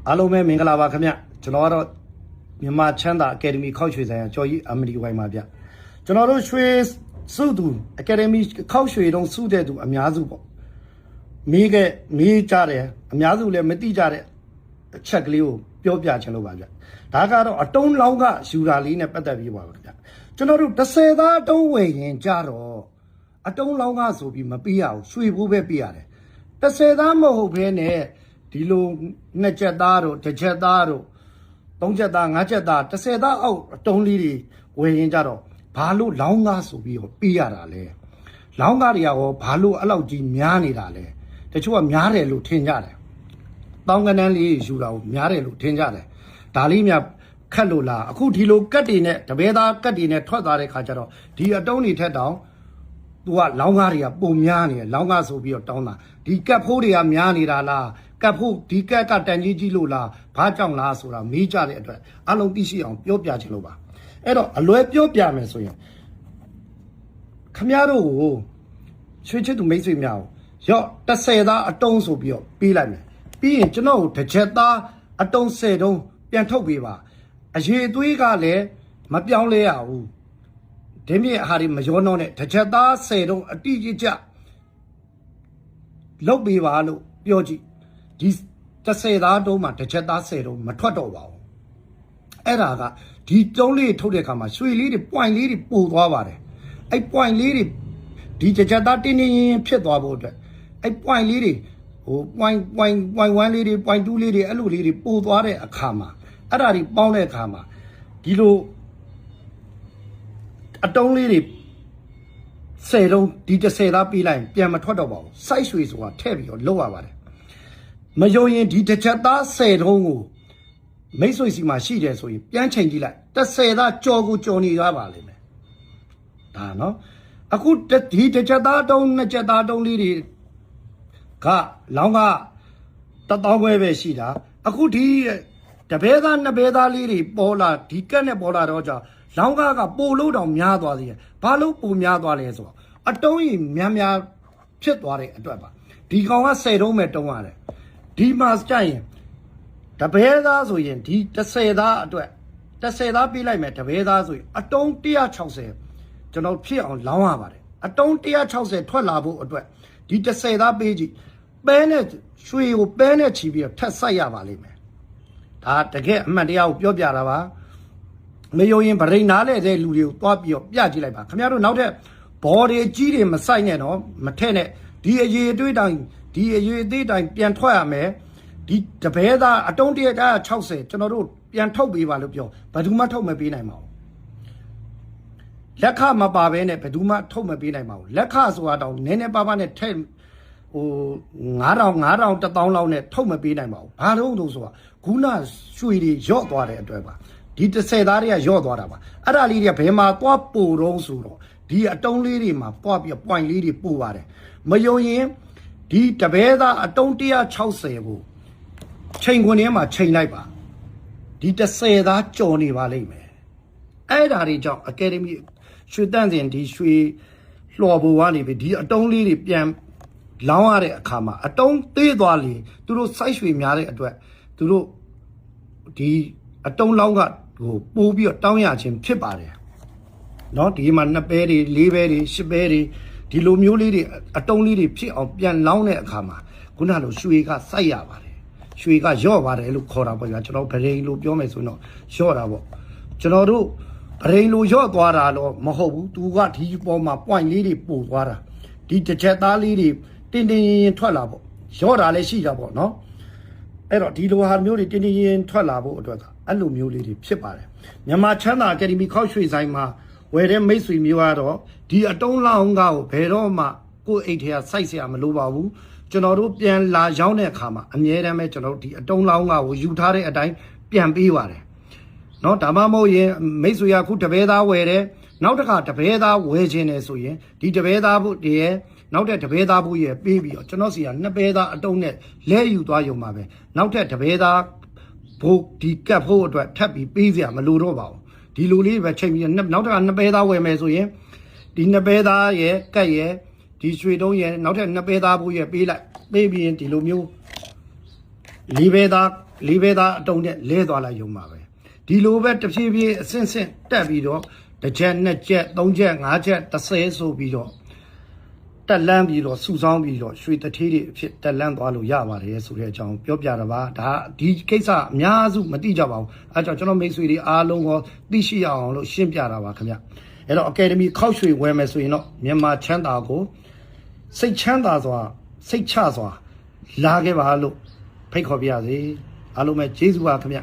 အားလုံးပဲမင်္ဂလာပါခင်ဗျကျွန်တော်ကတော့မြန်မာချမ်းသာအကယ်ဒမီခောက်ရွှေဆိုင်ရာကျော်ကြီးအမလီဝိုင်ပါဗျကျွန်တော်တို့ရွှေစုသူအကယ်ဒမီခောက်ရွှေတုံးစုတဲ့သူအများစုပေါ့မေးကြတယ်အများစုလည်းမသိကြတဲ့အချက်ကလေးကိုပြောပြချင်လို့ပါဗျဒါကတော့အတုံးလောင်းကယူတာလေးနဲ့ပတ်သက်ပြီးပါဗျကျွန်တော်တို့30သားအတုံးဝယ်ရင်ကြတော့အတုံးလောင်းကဆိုပြီးမပေးရဘူးရွှေဖို့ပဲပေးရတယ်30သားမဟုတ်ဘဲနဲ့ဒီလို2ချက်သားတို့1ချက်သားတို့3ချက်သား5ချက်သား30သားအောက်အတုံးလေးတွေဝယ်ရင်ကြတော့ဘာလို့လောင်းကားဆိုပြီးပေးရတာလဲလောင်းကားတွေကရောဘာလို့အဲ့လောက်ကြီးများနေတာလဲတချို့ကများတယ်လို့ထင်ကြတယ်တောင်းကနန်းလေးယူတာကိုများတယ်လို့ထင်ကြတယ်ဒါလေးများခက်လို့လားအခုဒီလိုကတ်တွေနဲ့တပည့်သားကတ်တွေနဲ့ထွက်သွားတဲ့ခါကျတော့ဒီအတုံးတွေထက်တောင်သူကလောင်းကားတွေကပုံများနေတယ်လောင်းကားဆိုပြီးတော့တောင်းတာဒီကတ်ဖိုးတွေကများနေတာလားကတ်ဖို့ဒီကတ်ကတန်ကြီးလို့လားဘာကြောင့်လားဆိုတာမေးကြတဲ့အတွက်အလုံးသိရှိအောင်ပြောပြချင်လို့ပါအဲ့တော့အလွယ်ပြောပြမယ်ဆိုရင်ခမရတို့ကိုရွှေချစ်သူမိတ်ဆွေများကိုရော့30သားအတုံးဆိုပြီးတော့ပေးလိုက်မယ်ပြီးရင်ကျွန်တော်တို့တစ်ချက်သားအတုံး10တုံးပြန်ထုတ်ပေးပါအရေးအသွေးကလည်းမပြောင်းလဲရဘူးဒီမြင့်ဟာဒီမရောနှောနဲ့တစ်ချက်သား10တုံးအတိအကျလုတ်ပေးပါလို့ပြောကြည့်ဒီ30သားတုံးမှာတစ်ချက်သား10တုံးမထွက်တော့ပါဘူးအဲ့ဒါကဒီတုံးလေးထုတ်တဲ့အခါမှာရွှေလေးတွေ point လေးတွေပို့သွားပါတယ်အဲ့ point လေးတွေဒီတစ်ချက်သားတင်းတင်းရင်ဖြစ်သွားဖို့အတွက်အဲ့ point လေးတွေဟို point 1လေးတွေ point 2လေးတွေအဲ့လိုလေးတွေပို့သွားတဲ့အခါမှာအဲ့ဒါတွေပေါင်းတဲ့အခါမှာဒီလိုအတုံးလေးတွေ10တုံးဒီ30သားပေးလိုက်ပြန်မထွက်တော့ပါဘူးစိုက်ရွှေဆိုတာထည့်ပြီးတော့လောက်ရပါတယ်မယုံရင်ဒီတစ်ချက်သား10တုံးကိုမိတ်ဆွေစီမှာရှိတယ်ဆိုရင်ပြန်ချိန်ကြည့်လိုက်30သားကြော်ကိုကြော်နေရပါလိမ့်မယ်ဒါနော်အခုဒီတစ်ချက်သားတုံး2ချက်သားတုံးလေးတွေကလောင်းက1000ခွဲပဲရှိတာအခုဒီတပဲသား2ပဲသားလေးတွေပေါ်လာဒီကက်နဲ့ပေါ်လာတော့ကြောင့်လောင်းကပိုလို့တောင်များသွားသေးတယ်ဘာလို့ပိုများသွားလဲဆိုတော့အတုံးကြီးများဖြစ်သွားတဲ့အတွက်ပါဒီကောင်က10တုံးပဲတုံးရတယ်ဒီမှာကြိုက်ရင်တပဲသားဆိုရင်ဒီ30သားအတွက်30သားပေးလိုက်မယ်တပဲသားဆိုရင်အတုံး160ကျွန်တော်ဖြစ်အောင်လောင်းရပါတယ်အတုံး160ထွက်လာဖို့အတွက်ဒီ30သားပေးကြည့်ပဲနဲ့ရွှေကိုပဲနဲ့ချီပြီးတော့ထက်ဆိုင်ရပါလိမ့်မယ်ဒါတကယ်အမှန်တရားကိုပြောပြတာပါမယုံရင်ဗရိန်နားလဲတဲ့လူတွေကိုသွားပြီးတော့ပြကြည့်လိုက်ပါခင်ဗျားတို့နောက်ထပ်ဘော်တွေကြီးတွေမဆိုင်နဲ့တော့မထက်နဲ့ဒီအရေးအသွေးတိုင်းဒီအရေးအသေးတိုင်းပြန်ထွက်ရမယ်ဒီတပဲသားအတုံး160ကျွန်တော်တို့ပြန်ထုတ်ပေးပါလို့ပြောဘယ်သူမှထုတ်မပေးနိုင်ပါဘူးလက်ခမပါဘဲနဲ့ဘယ်သူမှထုတ်မပေးနိုင်ပါဘူးလက်ခဆိုတာတောင်နည်းနည်းပါးပါးနဲ့ထက်ဟို9000 1000 1000လောက်နဲ့ထုတ်မပေးနိုင်ပါဘူးဘာလို့ဆိုတာခုနရွှေတွေရော့သွားတဲ့အတွက်ပါဒီ30သားတွေကရော့သွားတာပါအဲ့ဒါလေးတွေကဘယ်မှာသွားပို့တော့ဆိုတော့ဒီအတုံးလေးတွေမှာပွားပြီး point လေးတွေပို့ပါတယ်မယုံရင်ဒီတပဲသားအတုံး160ကိုချိန်ခွင်ထဲမှာချိန်လိုက်ပါဒီ30သားကြော်နေပါလိမ့်မယ်အဲ့ဒါတွေကြောင့် Academy ရွှေတန့်စင်ဒီရွှေလှော်ပေါ်ကနေပြီးဒီအတုံးလေးတွေပြန်လောင်းရတဲ့အခါမှာအတုံးသေးသွားလေသူတို့စိုက်ရွှေများတဲ့အတွက်သူတို့ဒီအတုံးလောင်းကဟိုပိုးပြီးတော့တောင်းရခြင်းဖြစ်ပါတယ်เนาะဒီမှာ2ပဲတွေ4ပဲတွေ10ပဲတွေဒီလိုမျိုးလေးတွေအတုံးလေးတွေဖြစ်အောင်ပြန်လောင်းတဲ့အခါမှာခုနလိုရွှေကစိုက်ရပါတယ်ရွှေကရော့ပါတယ်လို့ခေါ်တာပေါ့ဗျာကျွန်တော်ဗရိန်လို့ပြောမယ်ဆိုတော့ရော့တာပေါ့ကျွန်တော်တို့ဗရိန်လို့ရော့သွားတာတော့မဟုတ်ဘူးသူကဒီပေါ်မှာ point လေးတွေပို့သွားတာဒီတစ်ချက်သားလေးတွေတင်းရင်ထွက်လာပေါ့ရော့တာလည်းရှိတာပေါ့နော်အဲ့တော့ဒီလိုဟာမျိုးတွေတင်းရင်ထွက်လာဖို့အတွက်ကအဲ့လိုမျိုးလေးတွေဖြစ်ပါတယ်မြန်မာချမ်းသာအကယ်ဒမီခောက်ရွှေဆိုင်မှာဝယ်တဲ့မိတ်ဆွေမျိုးကတော့ဒီအတုံးလောင်းကားကိုဘယ်တော့မှကိုယ့်အိတ်ထဲကစိုက်เสียမလိုပါဘူးကျွန်တော်တို့ပြန်လာရောက်တဲ့အခါမှာအမြဲတမ်းပဲကျွန်တော်တို့ဒီအတုံးလောင်းကားကိုယူထားတဲ့အတိုင်းပြန်ပေးပါတယ်เนาะဒါမှမဟုတ်ရင်မိတ်ဆွေကခုတပဲသားဝယ်တယ်နောက်တစ်ခါတပဲသားဝယ်ခြင်းတယ်ဆိုရင်ဒီတပဲသားဖို့တည်းနောက်တဲ့တပဲသားဖို့ရပေးပြီးတော့ကျွန်တော်စီက2ပဲသားအတုံးနဲ့လဲယူသွားရုံပါပဲနောက်ထပ်တပဲသားဖို့ဒီကပ်ဖို့အတွက်ထပ်ပြီးပေးစရာမလိုတော့ပါဘူးဒီလိုလေးပဲချိန်ပြီးနောက်တစ်ခါ2ပဲသားဝယ်မယ်ဆိုရင်ဒီ2ပဲသားရဲ့ကပ်ရဲ့ဒီရွှေတုံးရဲ့နောက်ထပ်2ပဲသားဖို့ရပေးလိုက်ပေးပြီးရင်ဒီလိုမျိုး4ပဲသား လေးပဲသားအတုံးနဲ့လဲသွားလိုက်ရုံပါပဲဒီလိုပဲတဖြည်းဖြည်းအဆင့်ဆင့်တက်ပြီးတော့တစ်ချက်နှစ်ချက်သုံးချက်ငါးချက်30ဆိုပြီးတော့တက်လန်းပြီးတော့စုဆောင်းပြီးတော့ရွှေတထေးတွေအဖြစ်တက်လန်းသွားလို့ရပါတယ်ဆိုတဲ့အကြောင်းပြောပြတာပါဒါဒီကိစ္စအများစုမသိကြပါဘူးအဲကြောင့်ကျွန်တော်မိတ်ဆွေတွေအားလုံးကိုသိရှိရအောင်လို့ရှင်းပြတာပါခင်ဗျအဲ့တော့ Academy ခောက်ရွှေဝယ်မယ်ဆိုရင်တော့မြန်မာချမ်းသာကိုစိတ်ချမ်းသာစွာစိတ်ချစွာလာခဲ့ပါလို့ဖိတ်ခေါ်ပြရစေအားလုံးပဲကျေးဇူးပါခင်ဗျ